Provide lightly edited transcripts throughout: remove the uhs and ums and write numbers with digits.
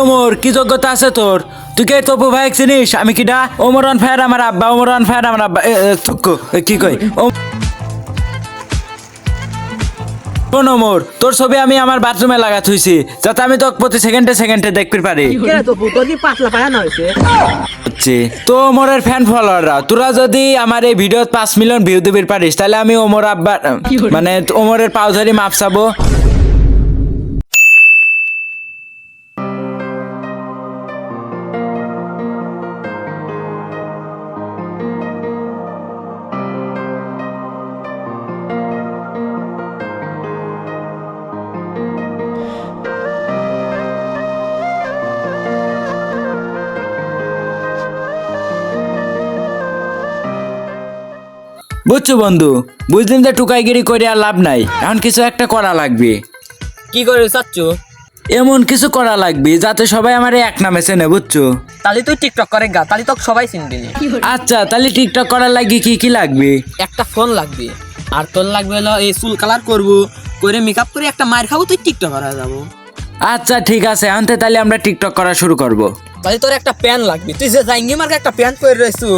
ওমর কি যোগ্যতা আছে তোর? তুই কে তপু ভাই চিনিস? আমি কিডা? ওমর অন ফায়ার আমার আব্বা, ওমর অন ফায়ার আমার আব্বা। থুকু কি কই? শোন ওমর, তোর ছবি আমি আমার বাথরুমে লাগা থুইছি যাতে আমি তোকে প্রতি সেকেন্ডে সেকেন্ডে দেখতে পারি। তো ওমরের ফ্যান ফলোয়াররা তোরা যদি আমার এই ভিডিও 5 মিলিয়ন ভিউ দিবি পারিস তাহলে আমি ওমর আব্বা মানে ওমরের পাও ধরি মাপ চাবো। বুঝছো বন্ধু, বুঝলিম যে টুকাইগিরি করে আর লাভ নাই, এখন কিছু একটা করা লাগবে। কি করে চাচ্ছু? এমন কিছু করা লাগবে যাতে সবাই আমার এক নামে চেনে, বুঝছো? তাহলে তুই টিকটক করে গা, তাহলে তোকে সবাই চিনবি না। আচ্ছা তাহলে টিকটক করার লাগবে কি কি লাগবে? একটা ফোন লাগবে, আর তোর লাগবে হলো এই চুল কালার করবো, করে মেকআপ করে একটা মার খাবো, তুই টিকটক করা যাবো। আচ্ছা ঠিক আছে, আনতে তাহলে আমরা টিকটক করা শুরু করব। তাহলে তোর একটা প্যান লাগবে, তুই যে জাইঙ্গি মার্কে একটা প্যান্ট পরে রয়েছু।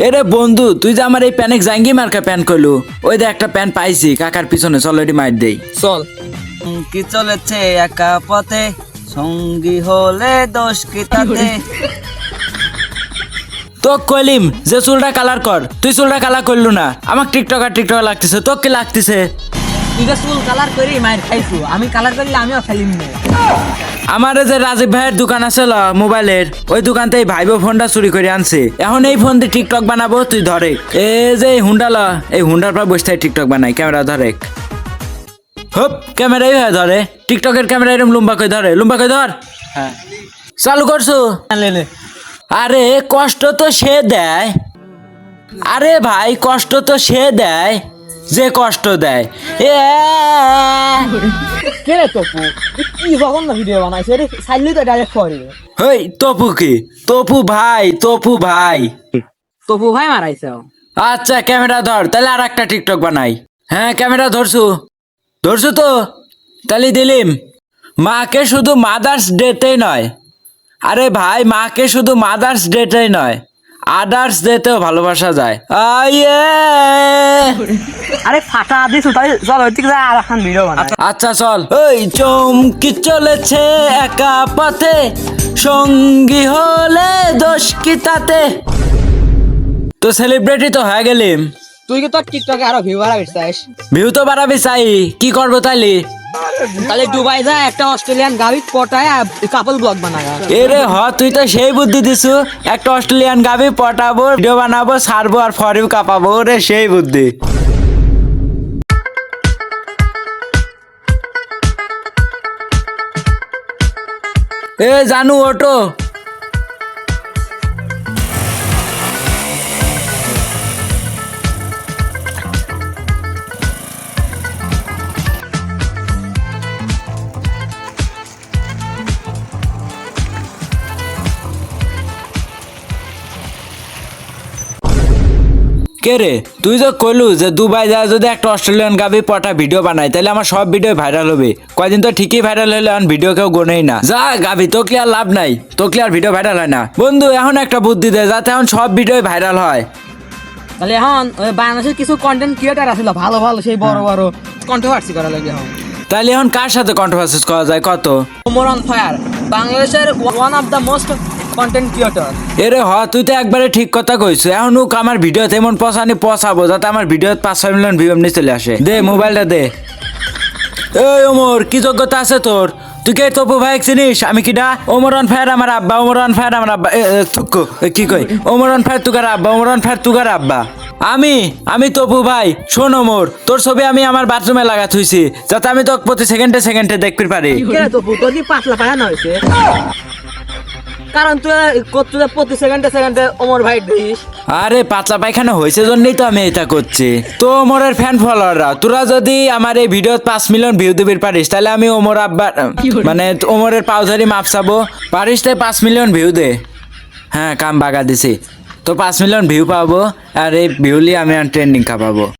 এরে বন্ধু, তুই যে আমার এই প্যানিক জাঙ্গি মার্কা প্যান কইলু, ওই যে একটা প্যান পাইছি কাকার পিছনে, চল ওইটি মার দেই। চল। কি চলেছে একা পথে, সঙ্গী হলে দোষ কি তাতে। তো কইলিম যে চুলটা কালার কর, তুই চুলটা কালার করলু না। আমার টিকটকার লাগতেছে, তোর কি লাগতেছে? তুই যে চুল কালার করে মার খাইছু, আমি কালার করলে আমিও খাইলিম না। আমার যে রাজীব ভাইয়ের দোকান আছে মোবাইলের, ওই দোকান থেকে ভাইবো ফোনটা চুরি করে আনছে। এখন এই ফোন দিয়ে টিকটক বানাবো, তুই ধরে এই যে হুন্ডা এই হুন্ডার পর বসে টিকটক বানাই, ক্যামেরা ধরে হপ ক্যামেরাই হয় ধরে, টিকটকের ক্যামেরা এরকম লুম্বা কই ধরে, লুম্বা কই ধর। হ্যাঁ চালু করছো? আরে কষ্ট তো সে দেয়, আরে ভাই কষ্ট তো সে দেয় যে কষ্ট দেয়। কে রে তপু? কি জঘন্য ভিডিও বানাইছে রে, সাইলি তো ডাইরেক্ট করে। হেই তপু কি? তপু ভাই, তপু ভাই। তপু ভাই মারাইছে। আচ্ছা ক্যামেরা ধর, তাহলে আর একটা টিকটক বানাই। হ্যাঁ ক্যামেরা ধরছু, ধরছু তো তাহলে দিলিম। মাকে শুধু মাদার্স ডেতেই নয়, আরে ভাই মাকে শুধু মাদার্স ডেতেই নয়, আদার্স ডেতেও ভালোবাসা যায়। আরে ফাটা দিছু, তাই চল ওই দিকে আর এখন ভিডিও বানাই। আচ্ছা চল। ওই চমকি চলেছে একা পথে, সঙ্গী হলে দোষ কি তাতে। তো সেলিব্রিটি তো হয়ে গেলিম, তুই কি তোর টিকটকে আরো ভিউ বাড়াবি চাস? ভিউ তো বাড়াবি চাই, কি করবো তাইলে? তাহলে দুবাই যা একটা অস্ট্রেলিয়ান গাবি পটায় কাপল ব্লগ বানাগা। এরে তুই তো সেই বুদ্ধি দিছু, একটা অস্ট্রেলিয়ান গাবি পটাবো, ভিডিও বানাবো, ছাড়বো আর ফরিউ কাঁপাবো, রে সেই বুদ্ধি। এ জানু ওটো। কে রে, তুই যে কইলু যে দুবাই যা যদি একটা অস্ট্রেলিয়ান গাবি পটা ভিডিও বানাই তাহলে আমার সব ভিডিও ভাইরাল হবে। কয়দিন তো ঠিকই ভাইরাল হলে এখন ভিডিও কেউ গোনেই না। যা গাবি, তো কি আর লাভ নাই, তো কি আর ভিডিও ভাইরাল হয় না। বন্ধু এখন একটা বুদ্ধি দে যাতে এখন সব ভিডিও ভাইরাল হয়। তাহলে এখন বাংলাদেশের কিছু কন্টেন্ট ক্রিয়েটার আছিল ভালো ভালো, সেই বড় বড় কন্ট্রোভার্সি করা লাগে। এখন তাহলে এখন কার সাথে কন্ট্রোভার্সি করা যায় কত? ওমর অন ফায়ার বাংলাদেশের one of the most content creator. এরে তুই তো একবারে ঠিক কথা কইছো। এখন আমার ভিডিও তেমন পচাবো যাতে আমার ভিডিও 5-6 মিলিয়ন ভিউ এমনি চলে আসে। দে মোবাইলটা দে। এই ওমর কি যোগ্যতা আছে তোর? তুই কে তপু ভাই চিনিস? আমি কিডা? ওমর অন ফায়ার আমার আব্বা, ওমর অন ফায়ার আমার আব্বা। থুকু কি কই? ওমর অন ফায়ার তুগার আব্বা, ওমর অন ফায়ার তুগার আব্বা। আমি তপু ভাই। শোন ওমর, তোর ছবি আমি আমার বাথরুমে লাগা থুইছি যাতে আমি তোকে প্রতি সেকেন্ডে সেকেন্ডে দেখতে পারি। কে রে তপু, তোর কি পাতলা পায়া না হইছে? কারণ তুই করতে প্রতি সেকেন্ডে ওমর ভাই দিস। আরে পাতলা পায়খানা হয়েছে জন্যই তো আমি এটা করছি। তো ওমরের ফ্যান ফলোয়াররা তোরা যদি আমার এই ভিডিও 5 মিলিয়ন ভিউ দিবি পারিস তাহলে আমি ওমর আব্বার মানে ওমরের পাউধারি মাপ চাবো পারিস তাই 5 মিলিয়ন ভিউ দে। হ্যাঁ কাম বাগা দিছি তো 5 মিলিয়ন ভিউ পাবো আর এই ভিউ লিয়ে আমি ট্রেন্ডিং খাপাবো।